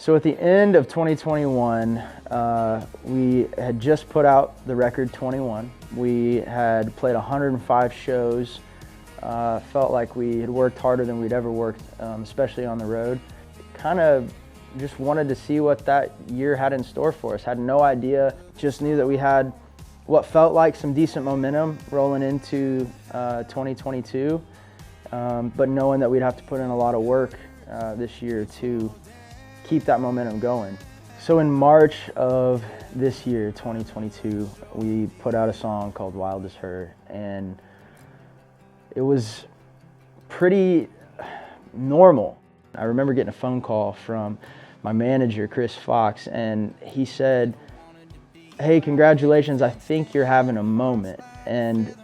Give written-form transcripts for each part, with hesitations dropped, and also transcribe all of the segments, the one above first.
So at the end of 2021, we had just put out the record 21. We had played 105 shows. Felt like we had worked harder than we'd ever worked, especially on the road. Kind of just wanted to see what that year had in store for us. Had no idea, just knew that we had what felt like some decent momentum rolling into 2022, but knowing that we'd have to put in a lot of work this year to keep that momentum going. So in March of this year, 2022, we put out a song called Wild As Her, and it was pretty normal. I remember getting a phone call from my manager, Chris Fox, and he said, "Hey, congratulations, I think you're having a moment." And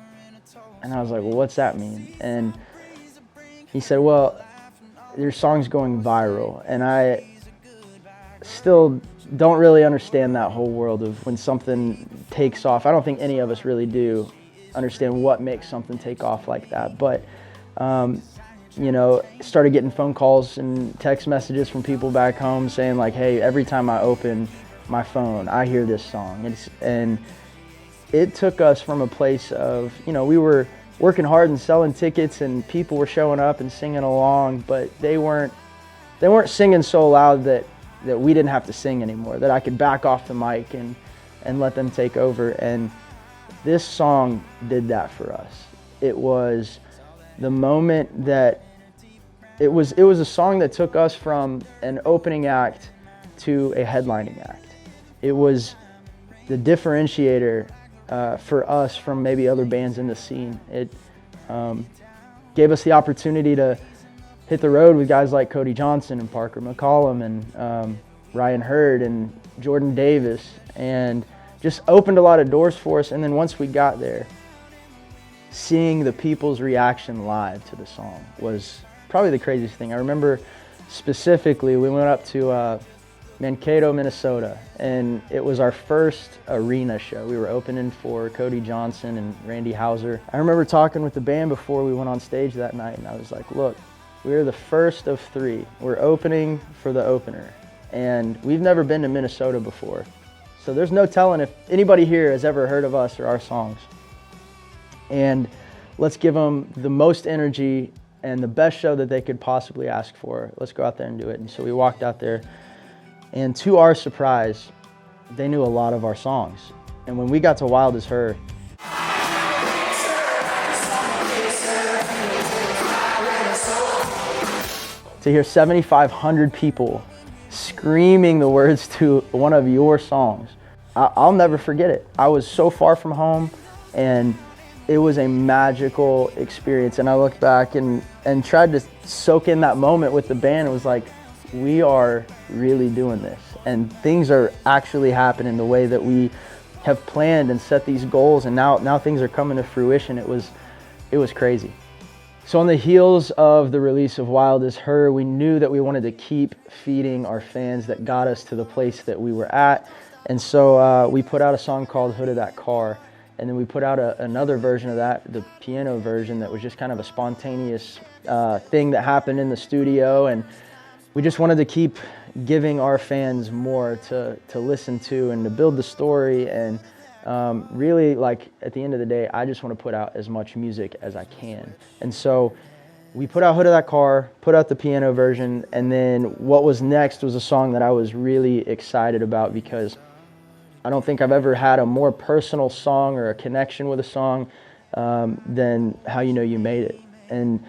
I was like, "Well, what's that mean?" And he said, "Well, your song's going viral." And I still don't really understand that whole world of when something takes off. I don't think any of us really do understand what makes something take off like that. But, started getting phone calls and text messages from people back home saying like, "Hey, every time I open my phone, I hear this song." And it took us from a place of, we were working hard and selling tickets and people were showing up and singing along, but they weren't singing so loud that we didn't have to sing anymore, that I could back off the mic and let them take over. And this song did that for us. It was the moment that it was a song that took us from an opening act to a headlining act. It was the differentiator for us from maybe other bands in the scene. It gave us the opportunity to hit the road with guys like Cody Johnson and Parker McCollum and Ryan Hurd and Jordan Davis, and just opened a lot of doors for us. And then once we got there, seeing the people's reaction live to the song was probably the craziest thing. I remember specifically, we went up to Mankato, Minnesota, and it was our first arena show. We were opening for Cody Johnson and Randy Houser. I remember talking with the band before we went on stage that night, and I was like, "Look, we're the first of three. We're opening for the opener, and we've never been to Minnesota before. So there's no telling if anybody here has ever heard of us or our songs. And let's give them the most energy and the best show that they could possibly ask for. Let's go out there and do it." And so we walked out there, and to our surprise, they knew a lot of our songs. And when we got to Wild As Her, to hear 7,500 people screaming the words to one of your songs, I'll never forget it. I was so far from home, and it was a magical experience. And I looked back and tried to soak in that moment with the band. It was like, we are really doing this, and things are actually happening the way that we have planned and set these goals, and now things are coming to fruition. It was crazy. So on the heels of the release of Wild As Her, we knew that we wanted to keep feeding our fans that got us to the place that we were at. And so we put out a song called Hood of That Car. And then we put out another version of that, the piano version, that was just kind of a spontaneous thing that happened in the studio. And we just wanted to keep giving our fans more to listen to and to build the story. And really, like, at the end of the day, I just want to put out as much music as I can. And so we put out Hood of That Car, put out the piano version, and then what was next was a song that I was really excited about, because I don't think I've ever had a more personal song or a connection with a song than How You Know You Made It. And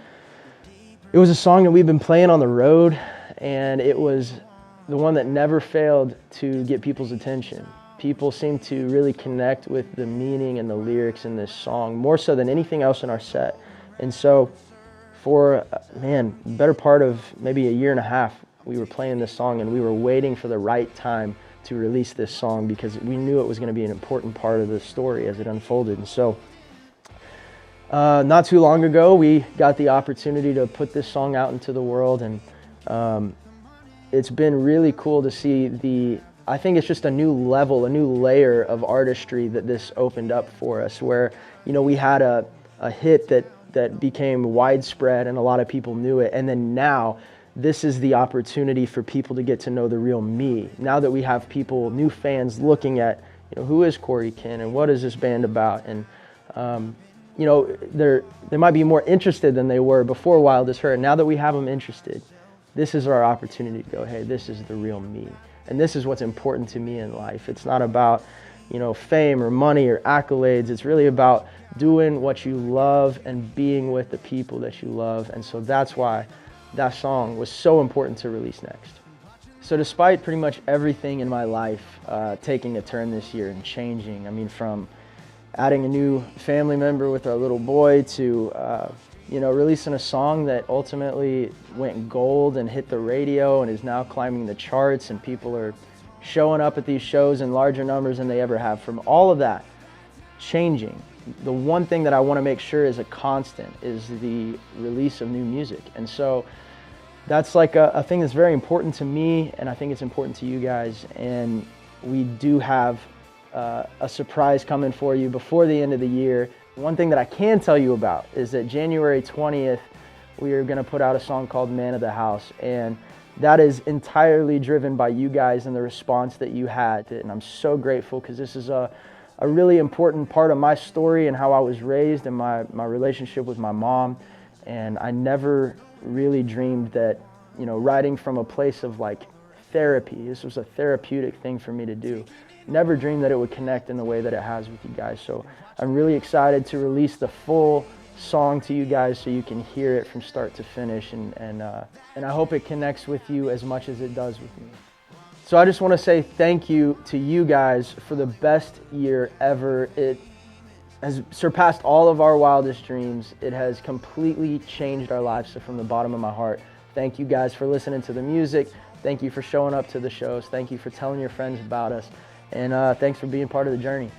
it was a song that we've been playing on the road, and it was the one that never failed to get people's attention. People seem to really connect with the meaning and the lyrics in this song, more so than anything else in our set. And so for, better part of maybe a year and a half, we were playing this song, and we were waiting for the right time to release this song, because we knew it was going to be an important part of the story as it unfolded. And so not too long ago, we got the opportunity to put this song out into the world, and it's been really cool to see I think it's just a new level, a new layer of artistry that this opened up for us, where, we had a hit that became widespread and a lot of people knew it. And then now this is the opportunity for people to get to know the real me. Now that we have people, new fans looking at, who is Corey Kent and what is this band about? And, they might be more interested than they were before Wild is Hurt. Now that we have them interested, this is our opportunity to go, hey, this is the real me. And this is what's important to me in life. It's not about, fame or money or accolades. It's really about doing what you love and being with the people that you love. And so that's why that song was so important to release next. So despite pretty much everything in my life taking a turn this year and changing, from adding a new family member with our little boy to, releasing a song that ultimately went gold and hit the radio and is now climbing the charts, and people are showing up at these shows in larger numbers than they ever have. From all of that changing, the one thing that I want to make sure is a constant is the release of new music. And so that's like a thing that's very important to me, and I think it's important to you guys. And we do have a surprise coming for you before the end of the year. One thing that I can tell you about is that January 20th, we are going to put out a song called Man of the House, and that is entirely driven by you guys and the response that you had. And I'm so grateful, because this is a really important part of my story and how I was raised and my relationship with my mom. And I never really dreamed that, writing from a place of like therapy, this was a therapeutic thing for me to do. Never dreamed that it would connect in the way that it has with you guys. So I'm really excited to release the full song to you guys so you can hear it from start to finish, and I hope it connects with you as much as it does with me. So I just want to say thank you to you guys for the best year ever. It has surpassed all of our wildest dreams. It has completely changed our lives. So from the bottom of my heart, thank you guys for listening to the music. Thank you for showing up to the shows. Thank you for telling your friends about us. And thanks for being part of the journey.